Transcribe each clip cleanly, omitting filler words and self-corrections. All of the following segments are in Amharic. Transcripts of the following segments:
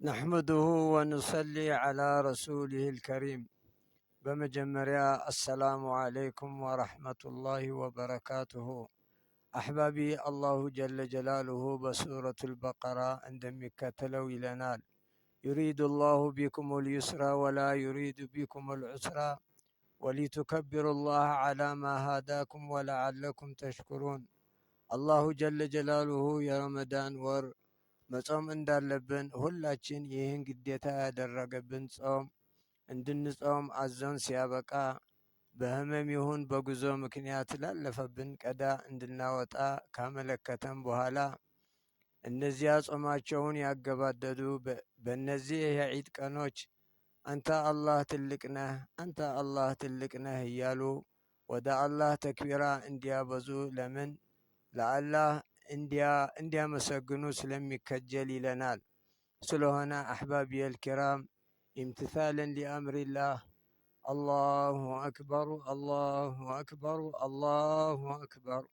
نحمده ونصلي على رسوله الكريم. بمجمريا السلام عليكم ورحمة الله وبركاته. أحبابي، الله جل جلاله بسورة البقرة عندما كتلوا إلى نال: يريد الله بكم اليسر ولا يريد بكم العسر ولتكبروا الله على ما هداكم ولعلكم تشكرون. الله جل جلاله يا رمضان ور መጾም እንዳለብን ሁላችን ይህን ግዴታ ያደረገብን ጾም እንድንጾም አዘን ሲያበቃ በህመም ይሁን በጉዞ ምክንያት ላለፈብን ቀዳ እንድናወጣ ካመለከተን በኋላ እነዚያ ጾማቸውን ያገባደዱ በእነዚህ የዒድ ቀኖች አንተ አላህ ትልቅ ነህ፣ አንተ አላህ ትልቅ ነህ እያሉ ወደ አላህ ተክቢራ እንዲያበዙ ለምን ለአላህ እንዲያመሰግኑ ስለሚከጀል ይለናል። ስለሆነ አሕባቢየ ልኪራም ኢምትሳለን ሊአምሪላህ አላሁ አክበሩ አላሁ አክበሩ አላሁ አክበር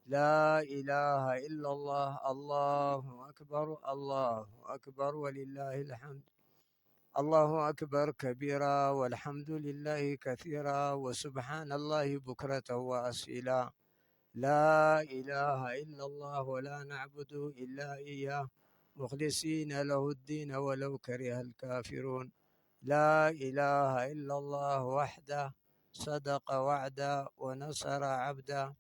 ላኢላሃ ኢላላህ አላሁ አክበሩ አላሁ አክበር ወሊላሂ ልሐምድ አላሁ አክበር ከቢራ ወልሐምዱ ሊላሂ ከሲራ ወሱብሓነላሂ ቡክረተን ወአሲላ لا إله إلا الله ولا نعبد إلا إياه مخلصين له الدين ولو كره الكافرون. لا إله إلا الله وحده صدق وعده ونصر عبده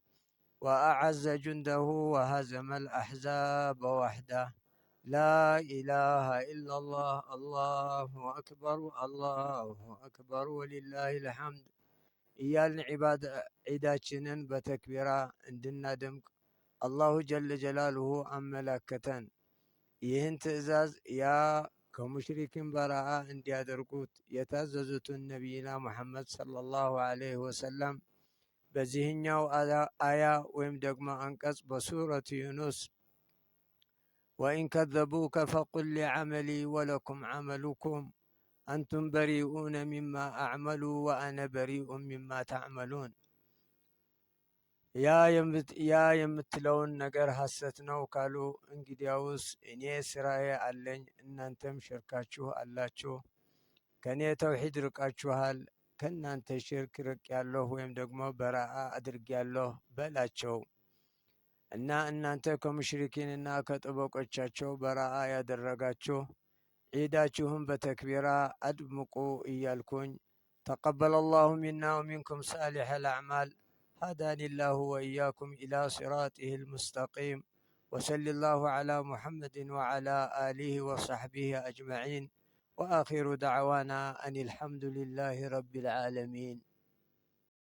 وأعز جنده وهزم الأحزاب وحده. لا إله إلا الله الله أكبر الله أكبر ولله الحمد እያልን ዒዳችንን በተክቢራ እንድናደምቅ አላሁ ጀለ ጀላሉሁ አመላከተን። ይህን ትዕዛዝ ያ ከሙሽሪኪን በረአ እንዲያደርጉት የታዘዙትን ነቢይና ሙሐመድ ሰለላሁ ዐለይሂ ወሰለም በዚህኛው አያ ወይም ደግሞ አንቀጽ በሱረቱ ዩኑስ ወኢን ከዘቡከ ፈቁል ሊዐመሊ ወለኩም ዐመሉኩም አንቱም በሪኡነ ሚማ አዕመሉ ወአነ በሪኡን ሚማ ተዕመሉን። ያ የምትለውን ነገር ሐሰት ነው ካሉ እንግዲያውስ እኔ ስራዬ አለኝ፣ እናንተም ሽርካችሁ አላችሁ። ከእኔ ተውሒድ ርቃችኋል፣ ከእናንተ ሽርክ ርቅ ያለሁ ወይም ደግሞ በረአ አድርግ ያለሁ በላቸው እና እናንተ ከሙሽሪኪንና ከጠበቆቻቸው በረአ ያደረጋችሁ ዒዳችሁም በተክቢራ አድምቁ እያልኩኝ ተቀበለ አላሁ ሚና ወሚንኩም ሳሊሐ ልአዕማል هداني الله وإياكم إلى صراطه المستقيم وصلى الله على محمد وعلى آله وصحبه أجمعين وآخر دعوانا أن الحمد لله رب العالمين.